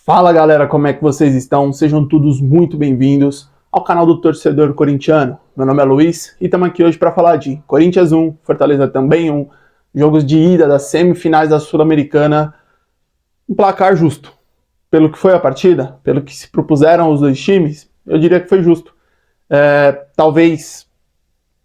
Fala galera, como é que vocês estão? Sejam todos muito bem-vindos ao canal do Torcedor Corintiano. Meu nome é Luiz e estamos aqui hoje para falar de Corinthians 1, Fortaleza também 1, jogos de ida das semifinais da Sul-Americana, um placar justo. Pelo que foi a partida, pelo que se propuseram os dois times, eu diria que foi justo. Talvez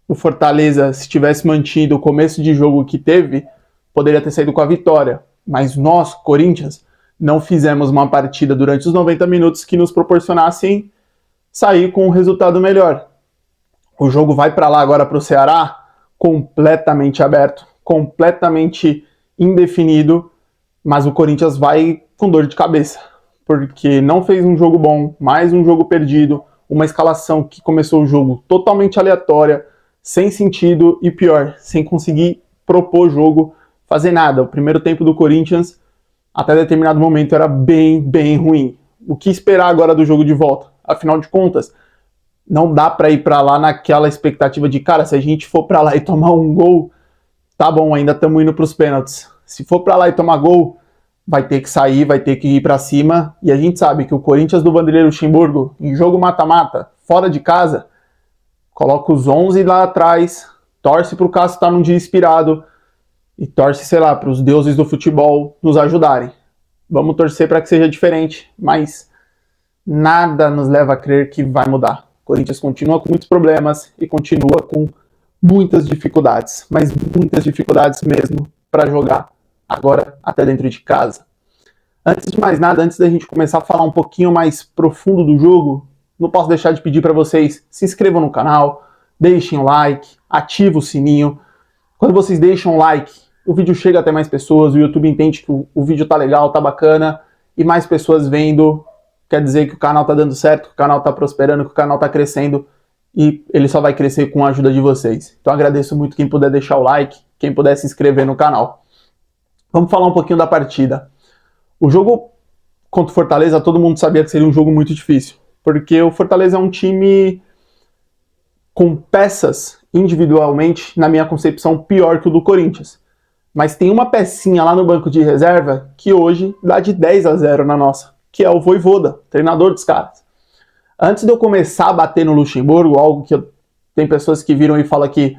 o Fortaleza, se tivesse mantido o começo de jogo que teve, poderia ter saído com a vitória, mas nós, Corinthians, não fizemos uma partida durante os 90 minutos que nos proporcionassem sair com um resultado melhor. O jogo vai para lá agora para o Ceará completamente aberto, completamente indefinido, mas o Corinthians vai com dor de cabeça, porque não fez um jogo bom, mais um jogo perdido, uma escalação que começou o jogo totalmente aleatória, sem sentido e pior, sem conseguir propor jogo, fazer nada. O primeiro tempo do Corinthians até determinado momento era bem ruim. O que esperar agora do jogo de volta? Afinal de contas, não dá para ir para lá naquela expectativa de, cara, se a gente for para lá e tomar um gol, tá bom, ainda estamos indo para os pênaltis. Se for para lá e tomar gol, vai ter que sair, vai ter que ir para cima. E a gente sabe que o Corinthians do Vanderlei Luxemburgo, em jogo mata-mata, fora de casa, coloca os 11 lá atrás, torce para o Cássio estar num dia inspirado, e torce, sei lá, para os deuses do futebol nos ajudarem. Vamos torcer para que seja diferente, mas nada nos leva a crer que vai mudar. O Corinthians continua com muitos problemas e continua com muitas dificuldades, mas muitas dificuldades mesmo para jogar agora até dentro de casa. Antes de mais nada, antes da gente começar a falar um pouquinho mais profundo do jogo, não posso deixar de pedir para vocês se inscrevam no canal, deixem o like, ativem o sininho. Quando vocês deixam o like, o vídeo chega até mais pessoas, o YouTube entende que o vídeo tá legal, tá bacana, e mais pessoas vendo, quer dizer que o canal tá dando certo, que o canal tá prosperando, que o canal tá crescendo, e ele só vai crescer com a ajuda de vocês. Então agradeço muito quem puder deixar o like, quem puder se inscrever no canal. Vamos falar um pouquinho da partida. O jogo contra o Fortaleza, todo mundo sabia que seria um jogo muito difícil, porque o Fortaleza é um time com peças individualmente, na minha concepção, pior que o do Corinthians. Mas tem uma pecinha lá no banco de reserva que hoje dá de 10-0 na nossa, que é o Vojvoda, treinador dos caras. Antes de eu começar a bater no Luxemburgo, algo que tem pessoas que viram e falam que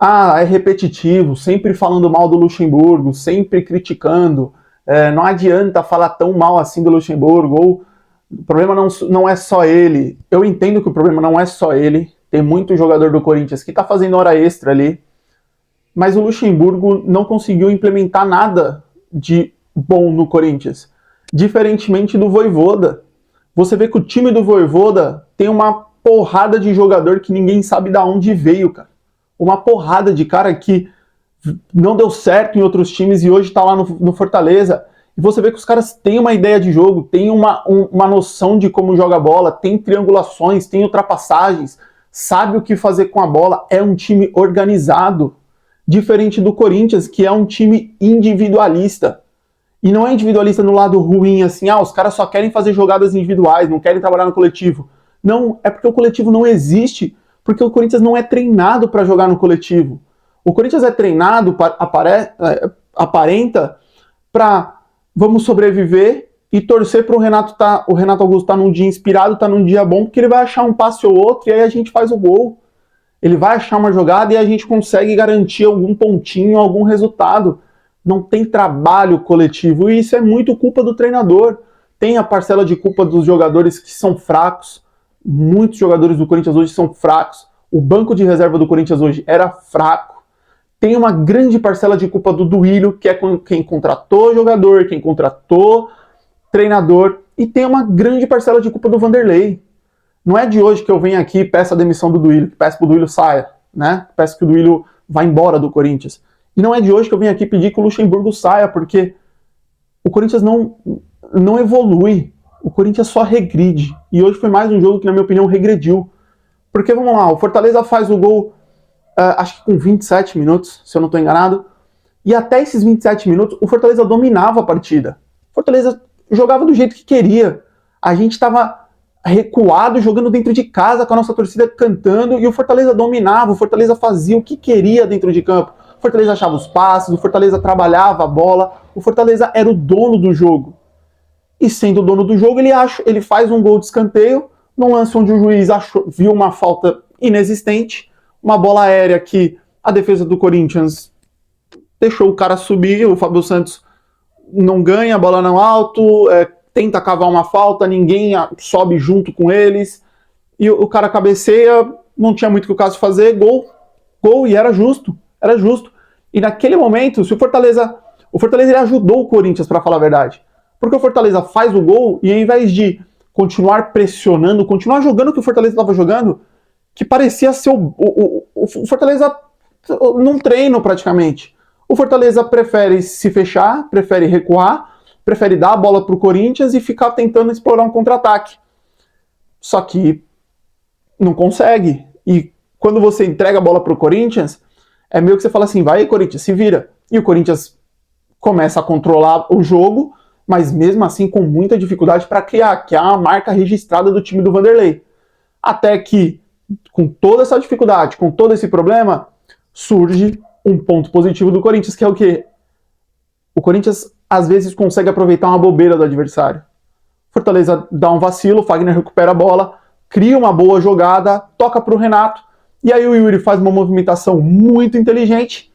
é repetitivo, sempre falando mal do Luxemburgo, sempre criticando, não adianta falar tão mal assim do Luxemburgo, ou o problema não é só ele. Eu entendo que o problema não é só ele, tem muito jogador do Corinthians que está fazendo hora extra ali, mas o Luxemburgo não conseguiu implementar nada de bom no Corinthians. Diferentemente do Vojvoda. Você vê que o time do Vojvoda tem uma porrada de jogador que ninguém sabe de onde veio, cara. Uma porrada de cara que não deu certo em outros times e hoje tá lá no Fortaleza. E você vê que os caras têm uma ideia de jogo, têm uma noção de como joga a bola, tem triangulações, tem ultrapassagens, sabe o que fazer com a bola. É um time organizado. Diferente do Corinthians, que é um time individualista. E não é individualista no lado ruim, assim, os caras só querem fazer jogadas individuais, não querem trabalhar no coletivo. Não, é porque o coletivo não existe, porque o Corinthians não é treinado para jogar no coletivo. O Corinthians é treinado, aparenta, para vamos sobreviver e torcer para o Renato Augusto tá num dia inspirado, tá num dia bom, porque ele vai achar um passe ou outro e aí a gente faz o gol. Ele vai achar uma jogada e a gente consegue garantir algum pontinho, algum resultado. Não tem trabalho coletivo e isso é muito culpa do treinador. Tem a parcela de culpa dos jogadores que são fracos. Muitos jogadores do Corinthians hoje são fracos. O banco de reserva do Corinthians hoje era fraco. Tem uma grande parcela de culpa do Duílio, que é quem contratou jogador, quem contratou treinador. E tem uma grande parcela de culpa do Vanderlei. Não é de hoje que eu venho aqui e peço a demissão do Duílio, que peço que o Duílio saia, né? Peço que o Duílio vá embora do Corinthians. E não é de hoje que eu venho aqui pedir que o Luxemburgo saia, porque o Corinthians não evolui. O Corinthians só regride. E hoje foi mais um jogo que, na minha opinião, regrediu. Porque, vamos lá, o Fortaleza faz o gol, acho que com 27 minutos, se eu não estou enganado. E até esses 27 minutos, o Fortaleza dominava a partida. O Fortaleza jogava do jeito que queria. A gente estava recuado, jogando dentro de casa, com a nossa torcida cantando, e o Fortaleza dominava, o Fortaleza fazia o que queria dentro de campo. O Fortaleza achava os passes, o Fortaleza trabalhava a bola, o Fortaleza era o dono do jogo. e sendo o dono do jogo, ele faz um gol de escanteio, num lance onde o juiz viu uma falta inexistente, uma bola aérea que a defesa do Corinthians deixou o cara subir, o Fábio Santos não ganha, a bola não alto, tenta cavar uma falta, ninguém sobe junto com eles, e o cara cabeceia, não tinha muito o que o Cássio fazer, gol, e era justo. E naquele momento, se o Fortaleza ele ajudou o Corinthians, para falar a verdade, porque o Fortaleza faz o gol, e ao invés de continuar pressionando, continuar jogando o que o Fortaleza estava jogando, que parecia ser o Fortaleza num treino praticamente. O Fortaleza prefere se fechar, prefere recuar, prefere dar a bola pro Corinthians e ficar tentando explorar um contra-ataque. Só que não consegue. E quando você entrega a bola pro Corinthians, é meio que você fala assim, vai Corinthians, se vira. E o Corinthians começa a controlar o jogo, mas mesmo assim com muita dificuldade para criar, que é a marca registrada do time do Vanderlei. Até que, com toda essa dificuldade, com todo esse problema, surge um ponto positivo do Corinthians, que é o quê? O Corinthians, às vezes, consegue aproveitar uma bobeira do adversário. Fortaleza dá um vacilo, o Fagner recupera a bola, cria uma boa jogada, toca para o Renato, e aí o Yuri faz uma movimentação muito inteligente.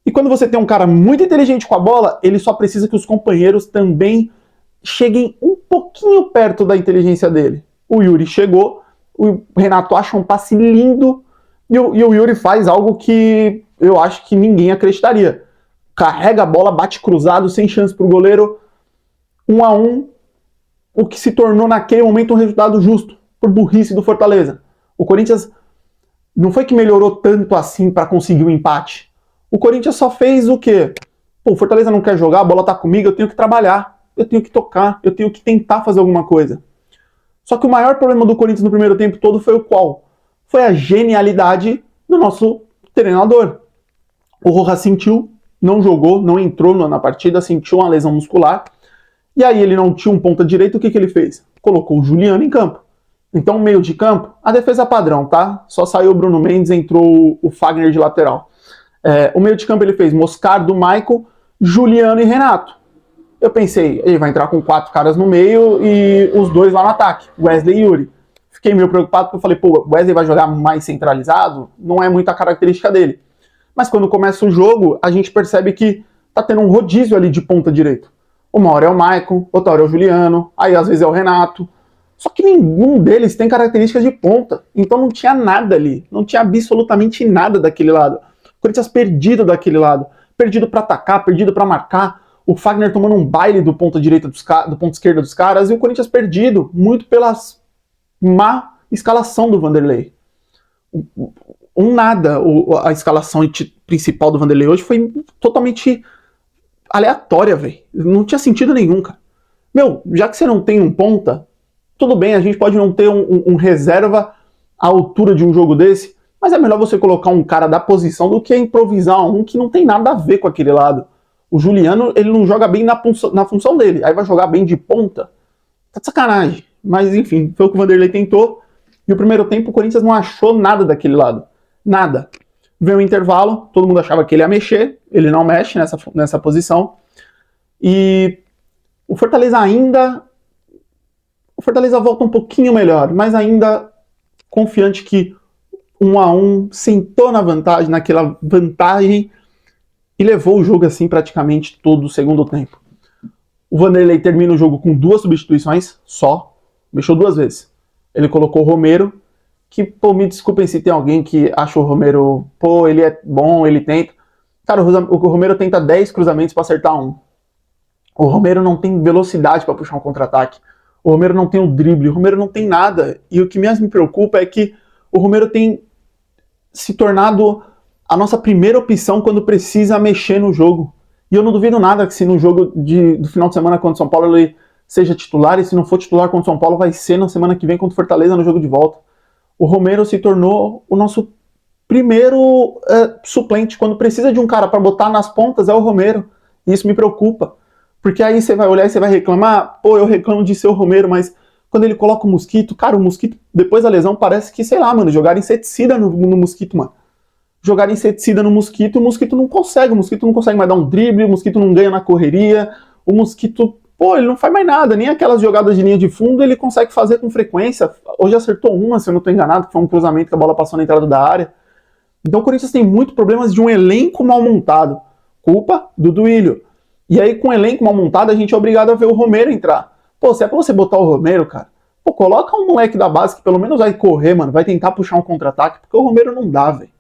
E quando você tem um cara muito inteligente com a bola, ele só precisa que os companheiros também cheguem um pouquinho perto da inteligência dele. O Yuri chegou, o Renato acha um passe lindo, e o Yuri faz algo que eu acho que ninguém acreditaria. Carrega a bola, bate cruzado, sem chance para o goleiro, 1-1, o que se tornou naquele momento um resultado justo, por burrice do Fortaleza. O Corinthians não foi que melhorou tanto assim para conseguir o empate. O Corinthians só fez o quê? Pô, o Fortaleza não quer jogar, a bola tá comigo, eu tenho que trabalhar, eu tenho que tocar, eu tenho que tentar fazer alguma coisa. Só que o maior problema do Corinthians no primeiro tempo todo foi o qual? Foi a genialidade do nosso treinador. O Rojas sentiu, não jogou, não entrou na partida, sentiu uma lesão muscular, e aí ele não tinha um ponta direito, o que ele fez? Colocou o Juliano em campo. Então, meio de campo, a defesa padrão, tá? Só saiu o Bruno Mendes, entrou o Fagner de lateral. O meio de campo ele fez Moscardo, Maicon, Juliano e Renato. Eu pensei, ele vai entrar com 4 caras no meio e os 2 lá no ataque, Wesley e Yuri. Fiquei meio preocupado porque eu falei, pô, o Wesley vai jogar mais centralizado? Não é muito a característica dele. Mas quando começa o jogo, a gente percebe que tá tendo um rodízio ali de ponta direito. Uma hora é o Maicon, outra hora é o Juliano, aí às vezes é o Renato. Só que nenhum deles tem características de ponta. Então não tinha nada ali. Não tinha absolutamente nada daquele lado. O Corinthians perdido daquele lado. Perdido para atacar, perdido para marcar. O Fagner tomando um baile do ponta direita do ponta esquerda dos caras. E o Corinthians perdido, muito pela má escalação do Vanderlei. Nada. A escalação principal do Vanderlei hoje foi totalmente aleatória, velho. Não tinha sentido nenhum, cara. Meu, já que você não tem um ponta, tudo bem, a gente pode não ter um reserva à altura de um jogo desse, mas é melhor você colocar um cara da posição do que improvisar um que não tem nada a ver com aquele lado. O Juliano, ele não joga bem na função dele, aí vai jogar bem de ponta. Tá de sacanagem. Mas enfim, foi o que o Vanderlei tentou, e o primeiro tempo o Corinthians não achou nada daquele lado. Nada. Veio o intervalo, todo mundo achava que ele ia mexer, ele não mexe nessa posição, e o Fortaleza volta um pouquinho melhor, mas ainda confiante que 1-1 sentou naquela vantagem e levou o jogo assim praticamente todo o segundo tempo. O Vanderlei termina o jogo com 2 substituições só, mexeu 2 vezes. Ele colocou o Romero, que, pô, me desculpem se tem alguém que acha o Romero, pô, ele é bom, ele tenta. Cara, o Romero tenta 10 cruzamentos para acertar 1. O Romero não tem velocidade para puxar um contra-ataque. O Romero não tem o drible, o Romero não tem nada. E o que mais me preocupa é que o Romero tem se tornado a nossa primeira opção quando precisa mexer no jogo. E eu não duvido nada que se no jogo do final de semana contra o São Paulo ele seja titular, e se não for titular contra o São Paulo vai ser na semana que vem contra o Fortaleza no jogo de volta. O Romero se tornou o nosso primeiro suplente. Quando precisa de um cara para botar nas pontas é o Romero. E isso me preocupa. Porque aí você vai olhar e você vai reclamar, pô, eu reclamo de ser o Romero, mas quando ele coloca o Mosquito, cara, o Mosquito, depois da lesão, parece que, sei lá, mano, jogaram inseticida no Mosquito, mano. Jogaram inseticida no Mosquito, o Mosquito não consegue mais dar um drible, o Mosquito não ganha na correria, o Mosquito pô, ele não faz mais nada, nem aquelas jogadas de linha de fundo ele consegue fazer com frequência. Hoje acertou uma, se eu não estou enganado, que foi um cruzamento que a bola passou na entrada da área. Então o Corinthians tem muitos problemas de um elenco mal montado. Culpa do Duílio. E aí, com o elenco mal montado, a gente é obrigado a ver o Romero entrar. Pô, se é pra você botar o Romero, cara, pô, coloca um moleque da base que pelo menos vai correr, mano, vai tentar puxar um contra-ataque, porque o Romero não dá, velho.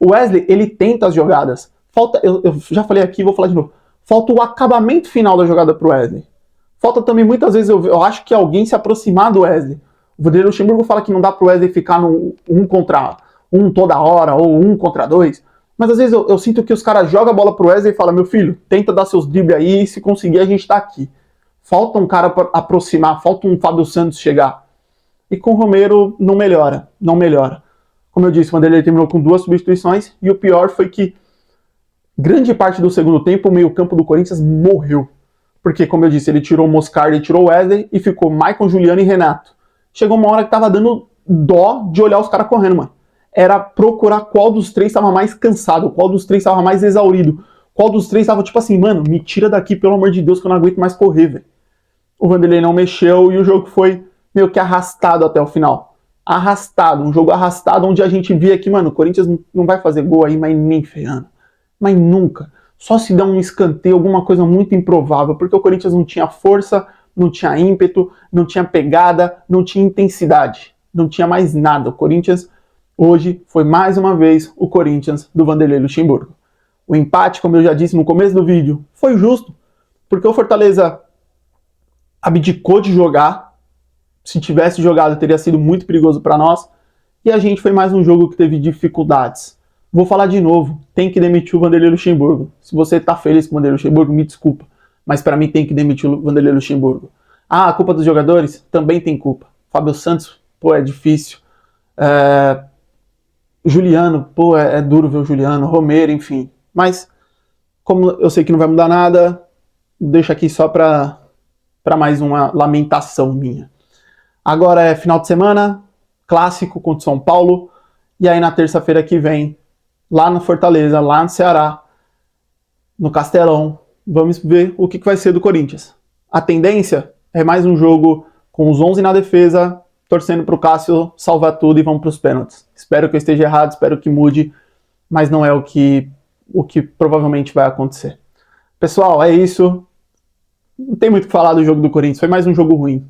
O Wesley, ele tenta as jogadas. Falta, eu já falei aqui, vou falar de novo. Falta o acabamento final da jogada pro Wesley. Falta também, muitas vezes, eu acho que alguém se aproximar do Wesley. O Vanderlei Luxemburgo fala que não dá pro Wesley ficar no 1 contra 1 toda hora, ou 1 contra 2. Mas às vezes eu sinto que os caras jogam a bola pro Wesley e falam, meu filho, tenta dar seus dribles aí, e se conseguir a gente tá aqui. Falta um cara pra aproximar, falta um Fábio Santos chegar. E com o Romero não melhora, não melhora. Como eu disse, o Vanderlei terminou com 2 substituições, e o pior foi que grande parte do segundo tempo o meio-campo do Corinthians morreu. Porque, como eu disse, ele tirou o Moscardi, tirou o Wesley e ficou Maicon, Juliano e Renato. Chegou uma hora que tava dando dó de olhar os caras correndo, mano. Era procurar qual dos 3 estava mais cansado, qual dos 3 estava mais exaurido, qual dos 3 estava tipo assim, mano, me tira daqui, pelo amor de Deus, que eu não aguento mais correr, velho. O Vanderlei não mexeu e o jogo foi meio que arrastado até o final. Arrastado, um jogo arrastado, onde a gente via que, mano, o Corinthians não vai fazer gol aí, mas nem ferrando. Mas nunca. Só se dá um escanteio, alguma coisa muito improvável, porque o Corinthians não tinha força, não tinha ímpeto, não tinha pegada, não tinha intensidade. Não tinha mais nada. O Corinthians, hoje, foi mais uma vez o Corinthians do Vanderlei Luxemburgo. O empate, como eu já disse no começo do vídeo, foi justo, porque o Fortaleza abdicou de jogar. Se tivesse jogado, teria sido muito perigoso para nós. E a gente foi mais um jogo que teve dificuldades. Vou falar de novo, tem que demitir o Vanderlei Luxemburgo. Se você tá feliz com o Vanderlei Luxemburgo, me desculpa. Mas para mim tem que demitir o Vanderlei Luxemburgo. Ah, a culpa dos jogadores? Também tem culpa. Fábio Santos, pô, é difícil. Juliano, pô, é duro ver o Juliano. Romero, enfim. Mas, como eu sei que não vai mudar nada, deixo aqui só para mais uma lamentação minha. Agora é final de semana, clássico contra o São Paulo. E aí na terça-feira que vem, lá na Fortaleza, lá no Ceará, no Castelão, vamos ver o que vai ser do Corinthians. A tendência é mais um jogo com os 11 na defesa, torcendo para o Cássio salvar tudo e vamos para os pênaltis. Espero que eu esteja errado, espero que mude, mas não é o que provavelmente vai acontecer. Pessoal, é isso. Não tem muito o que falar do jogo do Corinthians, foi mais um jogo ruim.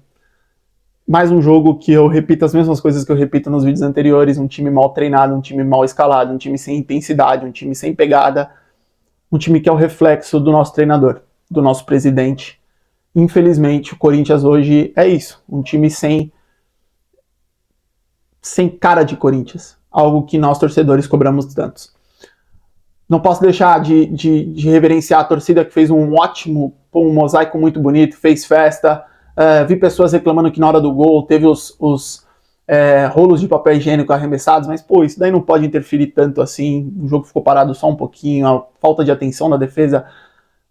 Mais um jogo que eu repito as mesmas coisas que eu repito nos vídeos anteriores, um time mal treinado, um time mal escalado, um time sem intensidade, um time sem pegada, um time que é o reflexo do nosso treinador, do nosso presidente. Infelizmente, o Corinthians hoje é isso, um time sem cara de Corinthians, algo que nós torcedores cobramos tantos. Não posso deixar de reverenciar a torcida que fez um mosaico muito bonito, fez festa. Vi pessoas reclamando que na hora do gol teve os rolos de papel higiênico arremessados, mas pô, isso daí não pode interferir tanto assim, o jogo ficou parado só um pouquinho, a falta de atenção da defesa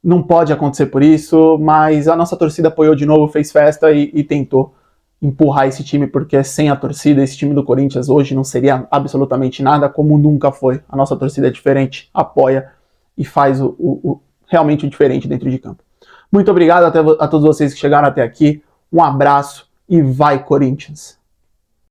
não pode acontecer por isso, mas a nossa torcida apoiou de novo, fez festa e tentou empurrar esse time, porque sem a torcida, esse time do Corinthians hoje não seria absolutamente nada, como nunca foi. A nossa torcida é diferente, apoia e faz realmente o diferente dentro de campo. Muito obrigado a todos vocês que chegaram até aqui. Um abraço e vai, Corinthians!